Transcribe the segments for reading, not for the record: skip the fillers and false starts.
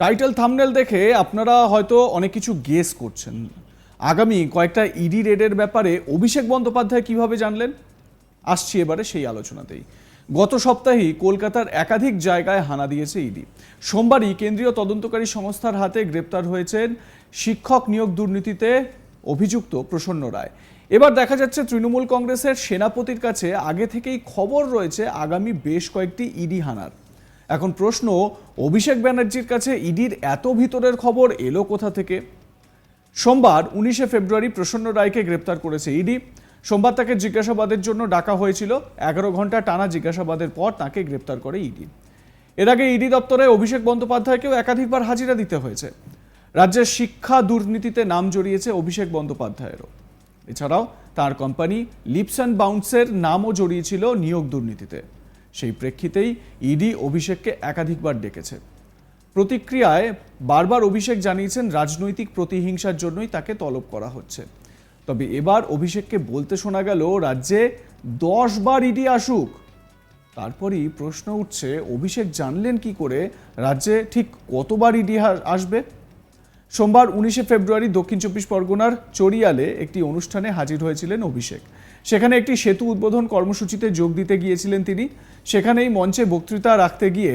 Title thumbnail দেখে আপনারা হয়তো অনেক কিছু গেস করছেন। আগামী কয়েকটা ইডি রেডের ব্যাপারে অভিষেক বন্দ্যোপাধ্যায় কিভাবে জানলেন, আসছি এবারে সেই আলোচনাতেই। গত সপ্তাহেই কলকাতার একাধিক জায়গায় হানা দিয়েছে ইডি। সোমবারই কেন্দ্রীয় তদন্তকারী সংস্থার হাতে গ্রেপ্তার হয়েছেন শিক্ষক নিয়োগ দুর্নীতিতে অভিযুক্ত প্রসন্ন রায়। এবার দেখা যাচ্ছে তৃণমূল কংগ্রেসের সেনাপতির কাছে আগে থেকেই খবর রয়েছে আগামী বেশ কয়েকটি ইডি হানার। এখন প্রশ্ন, অভিষেক ব্যানার্জির কাছে ইডির এত ভিতরের খবর এলো কোথা থেকে? সোমবার 19শে ফেব্রুয়ারি প্রসন্ন রায়কে গ্রেপ্তার করেছে ইডি। সোমবার তাকে জিজ্ঞাসাবাদের জন্য ডাকা হয়েছিল। 11 ঘন্টা টানা জিজ্ঞাসাবাদের পর তাকে গ্রেপ্তার করে ইডি। এর আগে ইডি দপ্তরে অভিষেক বন্দ্যোপাধ্যায়কেও একাধিকবার হাজিরা দিতে হয়েছে। রাজ্যের শিক্ষা দুর্নীতিতে নাম জড়িয়েছে অভিষেক বন্দ্যোপাধ্যায়েরও। এছাড়াও তার কোম্পানি লিপস অ্যান্ড বাউন্সের নামও জড়িয়েছিল নিয়োগ দুর্নীতিতে। সেই প্রেক্ষিতেই ইডি অভিষেককে একাধিকবার ডেকেছে। প্রতিক্রিয়ায় বারবার অভিষেক জানিয়েছেন রাজনৈতিক প্রতিহিংসার জন্যই তাকে তলব করা হচ্ছে। তবে এবার অভিষেককে বলতে শোনা গেল রাজ্যে 10 বার ইডি আসুক। তারপরই প্রশ্ন উঠছে, অভিষেক জানলেন কি করে রাজ্যে ঠিক কতবার ইডি আসবে? সোমবার 19শে ফেব্রুয়ারি দক্ষিণ চব্বিশ পরগনার চড়িয়ালে একটি অনুষ্ঠানে হাজির হয়েছিলেন অভিষেক। সেখানে একটি সেতু উদ্বোধন কর্মসূচিতে যোগ দিতে গিয়েছিলেন তিনি। সেখানেই মঞ্চে বক্তৃতা রাখতে গিয়ে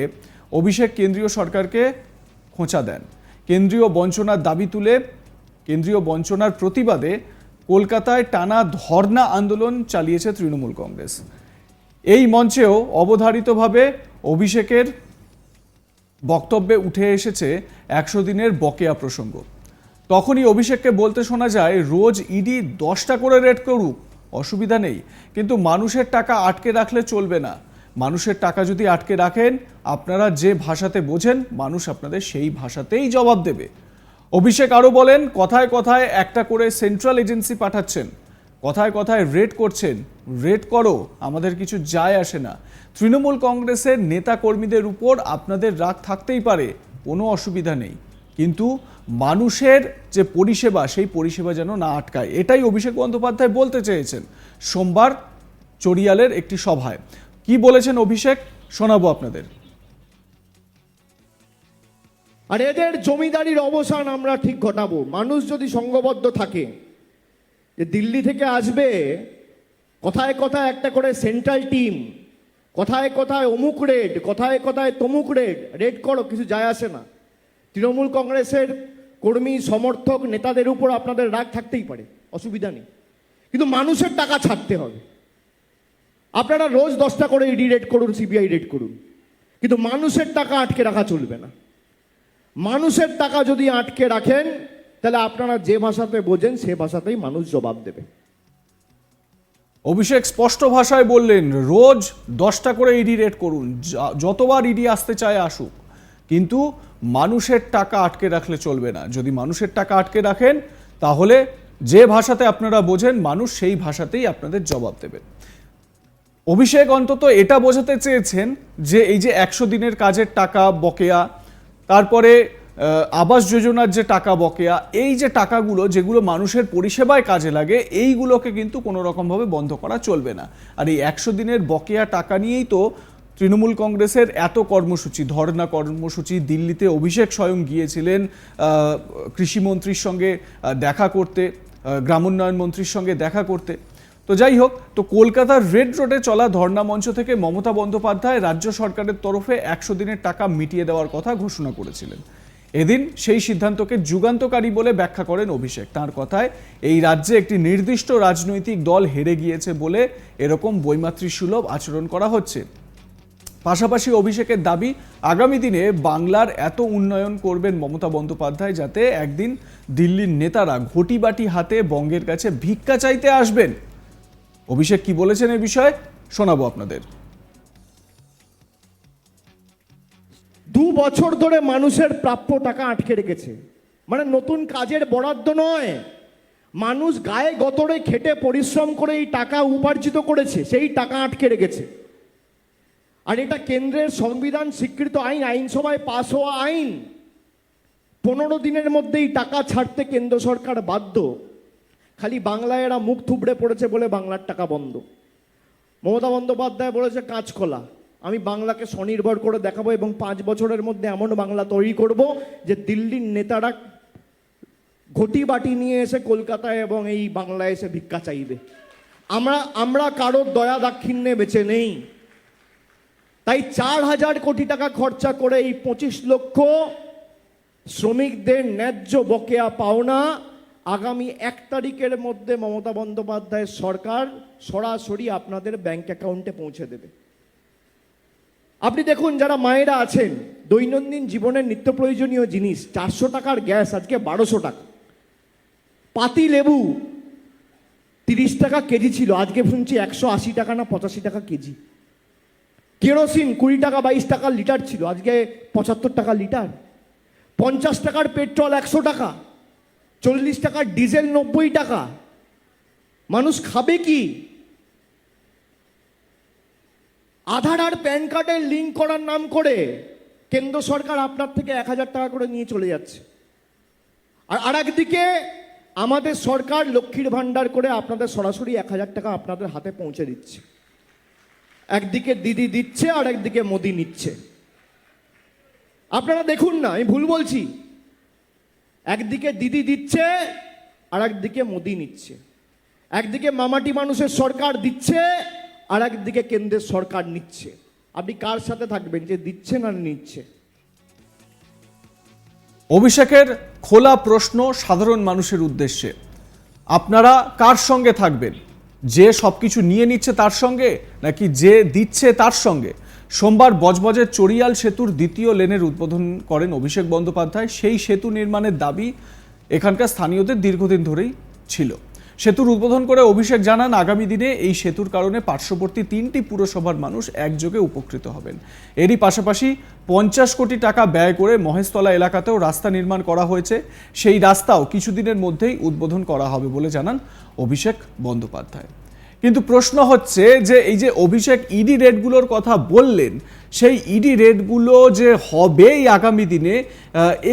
অভিষেক কেন্দ্রীয় সরকারকে খোঁচা দেন। কেন্দ্রীয় বঞ্চনার প্রতিবাদে কলকাতায় টানা ধর্ণা আন্দোলন চালিয়েছে তৃণমূল কংগ্রেস। এই মঞ্চেও অবধারিতভাবে অভিষেকের বক্তব্যে উঠে এসেছে 100 দিনের বকেয়া প্রসঙ্গ। তখনই অভিষেককে বলতে শোনা যায়, রোজ ইডি 10টা করে রেড করুক, অসুবিধা নেই, কিন্তু মানুষের টাকা আটকে রাখলে চলবে না। মানুষের টাকা যদি আটকে রাখেন, আপনারা যে ভাষাতে বোঝেন, মানুষ আপনাদের সেই ভাষাতেই জবাব দেবে। অভিষেক আরও বলেন, কথায় কথায় একটা করে সেন্ট্রাল এজেন্সি পাঠাচ্ছেন, কথায় কথায় রেড করছেন। রেড করো, আমাদের কিছু যায় আসে না। তৃণমূল কংগ্রেসের নেতা কর্মীদের উপর আপনাদের রাগ থাকতেই পারে, কোনো অসুবিধা নেই, কিন্তু মানুষের যে পরিষেবা, সেই পরিষেবা যেন না আটকায়, এটাই অভিষেক বন্দ্যোপাধ্যায় বলতে চেয়েছেন সোমবার চড়িয়ালের একটি সভায়। কি বলেছেন অভিষেক, শোনাবো আপনাদের। আর এদের জমিদারির অবসান আমরা ঠিক ঘটাবো। মানুষ যদি সংঘবদ্ধ থাকে, যে দিল্লি থেকে আসবে কথায় কথায় একটা করে সেন্ট্রাল টিম, কথায় কথায় অমুক রেড, কথায় কথায় তমুক রেড, রেড করো, কিছু যায় আসে না। তৃণমূল কংগ্রেসের কর্মী সমর্থক নেতাদের উপর আপনাদের রাগ থাকতেই পারে, অসুবিধা নেই, কিন্তু মানুষের টাকা ছাড়তে হবে। আপনারা রোজ 10টা করে ইডি রেড করুন, সিবিআই রেড করুন, কিন্তু মানুষের টাকা আটকে রাখা চলবে না। মানুষের টাকা যদি আটকে রাখেন, তাহলে আপনারা যে ভাষাতে বোঝেন সে ভাষাতেই মানুষ জবাব দেবে। অভিষেক স্পষ্ট ভাষায় বললেন, রোজ 10টা করে ইডি রেড করুন, যতবার ইডি আসতে চায় আসুক, কিন্তু মানুষের টাকা আটকে রাখলে চলবে না। যদি মানুষের টাকা আটকে রাখেন, তাহলে যে ভাষাতে আপনারা বোঝেন, মানুষ সেই ভাষাতেই আপনাদের জবাব দেবে। অভিষেক অন্তত এটা বোঝাতে চেয়েছেন যে এই যে 100 দিনের কাজের টাকা বকেয়া, তারপরে আবাস যোজনার যে টাকা বকেয়া, এই যে টাকাগুলো যেগুলো মানুষের পরিষেবায় কাজে লাগে, এইগুলোকে কিন্তু কোনো রকমভাবে বন্ধ করা চলবে না। আর এই 100 দিনের বকেয়া টাকা নিয়েই তো তৃণমূল কংগ্রেসের এত কর্মসূচি, ধর্ণা কর্মসূচি। দিল্লিতে অভিষেক স্বয়ং গিয়েছিলেন কৃষিমন্ত্রীর সঙ্গে দেখা করতে, গ্রামোন্নয়ন মন্ত্রীর সঙ্গে দেখা করতে। তো যাই হোক, তো কলকাতার রেড রোডে চলা ধর্ণা মঞ্চ থেকে মমতা বন্দ্যোপাধ্যায় রাজ্য সরকারের তরফে 100 দিনের টাকা মিটিয়ে দেওয়ার কথা ঘোষণা করেছিলেন। এদিন সেই সিদ্ধান্তকে যুগান্তকারী বলে ব্যাখ্যা করেন অভিষেক। তার কথায়, এই রাজ্যে একটি নির্দিষ্ট রাজনৈতিক দল হেরে গিয়েছে বলে এরকম বৈমাতৃসুলভ আচরণ করা হচ্ছে। পাশাপাশি অভিষেকের দাবি, আগামী দিনে বাংলার এত উন্নয়ন করবেন মমতা বন্দ্যোপাধ্যায়, যাতে একদিন দিল্লির নেতারা ঘটিবাটি হাতে বঙ্গের কাছে ভিক্ষা চাইতে আসবেন। অভিষেক কি বলেছেন এই বিষয়ে শোনাবো আপনাদের। 2 বছর ধরে মানুষের প্রাপ্য টাকা আটকে রেখেছে, মানে নতুন কাজের বরাদ্দ নয়, মানুষ গায়ে গতরে খেটে পরিশ্রম করে এই টাকা উপার্জিত করেছে, সেই টাকা আটকে রেখেছে। আর এটা কেন্দ্রের সংবিধান স্বীকৃত আইন, আইনসভায় পাশ হওয়া আইন। 15 দিনের মধ্যেই টাকা ছাড়তে কেন্দ্র সরকার বাধ্য। খালি বাংলায় এরা মুখ থুবড়ে পড়েছে বলে বাংলার টাকা বন্ধ। মমতা বন্দ্যোপাধ্যায় বলেছে কাঁচকলা, আমি বাংলাকে স্বনির্ভর করে দেখাবো এবং 5 বছরের মধ্যে এমন বাংলা তৈরি করব যে দিল্লির নেতারা ঘটি বাটি নিয়ে এসে কলকাতায় এবং এই বাংলায় এসে ভিক্ষা চাইবে। আমরা কারোর দয়া দাক্ষিণ্যে বেঁচে নেই। তাই 4,000 কোটি টাকা খরচা করে এই 25 লক্ষ শ্রমিকদের ন্যায্য বকেয়া পাওনা আগামী 1 তারিখের মধ্যে মমতা বন্দ্যোপাধ্যায়ের সরকার সরাসরি আপনাদের ব্যাংক অ্যাকাউন্টে পৌঁছে দেবে। আপনি দেখুন, যারা মায়েরা আছেন, দৈনন্দিন জীবনের নিত্য প্রয়োজনীয় জিনিস 400 টাকার গ্যাস আজকে 1200 টাকা, পাতি লেবু 30 টাকা কেজি ছিল, আজকে শুনছি 180 টাকা না 85 টাকা কেজি। কেরোসিন 20 টাকা 22 টাকা লিটার ছিল, আজকে 75 টাকা লিটার। 50 টাকার পেট্রোল 100 টাকা, 40 টাকার ডিজেল 90 টাকা। মানুষ খাবে কি? আধার আর প্যান কার্ডের লিঙ্ক করার নাম করে কেন্দ্র সরকার আপনার থেকে 1000 টাকা করে নিয়ে চলে যাচ্ছে। আর আরেকদিকে আমাদের সরকার লক্ষ্মীর ভান্ডার করে আপনাদের সরাসরি 1000 টাকা আপনাদের হাতে পৌঁছে দিচ্ছে। একদিকে দিদি দিচ্ছে আর একদিকে মোদি নিচ্ছে। আপনারা দেখুন না, আমি ভুল বলছি? একদিকে দিদি দিচ্ছে আর একদিকে মোদি নিচ্ছে। একদিকে মামাটি মানুষের সরকার দিচ্ছে আর একদিকে কেন্দ্রের সরকার নিচ্ছে। আপনি কার সাথে থাকবেন, যে দিচ্ছে না নিচ্ছে? অভিষেকের খোলা প্রশ্ন সাধারণ মানুষের উদ্দেশ্যে, আপনারা কার সঙ্গে থাকবেন? যে সবকিছু নিয়ে নিচ্ছে তার সঙ্গে, নাকি যে দিচ্ছে তার সঙ্গে? সোমবার বজবজের চড়িয়াল সেতুর 2য় লেনের উদ্বোধন করেন অভিষেক বন্দ্যোপাধ্যায়। সেই সেতু নির্মাণের দাবি এখানকার স্থানীয়দের দীর্ঘদিন ধরেই ছিল। সেতুর উদ্বোধন করে অভিষেক জানান, আগামী দিনে এই সেতুর কারণে পার্শ্ববর্তী 3টি পুরসভার মানুষ একযোগে উপকৃত হবেন। এরই পাশাপাশি 50 কোটি টাকা ব্যয় করে মহেশতলা এলাকাতেও রাস্তা নির্মাণ করা হয়েছে। সেই রাস্তাও কিছুদিনের মধ্যেই উদ্বোধন করা হবে বলে জানান অভিষেক বন্দ্যোপাধ্যায়। কিন্তু প্রশ্ন হচ্ছে যে এই যে অভিষেক ইডি রেডগুলোর কথা বললেন, সেই ইডি রেডগুলো যে হবেই আগামী দিনে,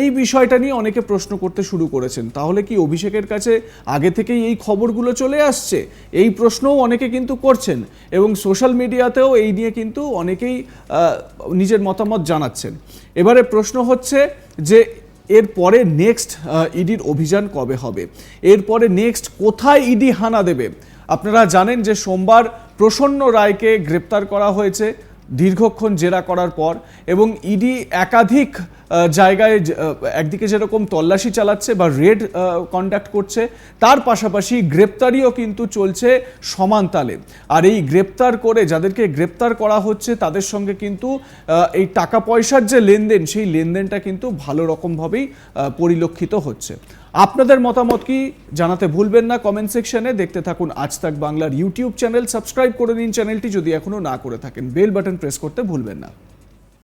এই বিষয়টা নিয়ে অনেকে প্রশ্ন করতে শুরু করেছেন। তাহলে কি অভিষেকের কাছে আগে থেকেই এই খবরগুলো চলে আসছে? এই প্রশ্নও অনেকে কিন্তু করছেন এবং সোশ্যাল মিডিয়াতেও এই নিয়ে কিন্তু অনেকেই নিজের মতামত জানাচ্ছেন। এবারে প্রশ্ন হচ্ছে যে এরপরে নেক্সট ইডির অভিযান কবে হবে? এরপরে নেক্সট কোথায় ইডি হানা দেবে? আপনারা জানেন যে সোমবার প্রসন্ন রায়কে গ্রেপ্তার করা হয়েছে দীর্ঘক্ষণ জেরা করার পর, এবং ইডি একাধিক জায়গায় একদিকে যেরকম তল্লাশি চালাচ্ছে বা রেড কন্ডাক্ট করছে, তার পাশাপাশি গ্রেপ্তারিও কিন্তু চলছে সমান তালে। আর এই গ্রেপ্তার করে যাদেরকে গ্রেপ্তার করা হচ্ছে তাদের সঙ্গে কিন্তু এই টাকা পয়সার যে লেনদেন, সেই লেনদেনটা কিন্তু ভালো রকমভাবেই পরিলক্ষিত হচ্ছে। আপনাদের মতামত কি জানাতে ভুলবেন না কমেন্ট সেকশনে। দেখতে থাকুন আজ তাক বাংলার ইউটিউব চ্যানেল, সাবস্ক্রাইব করে নিন চ্যানেলটি যদি এখনো না করে থাকেন, বেল বাটন প্রেস করতে ভুলবেন না।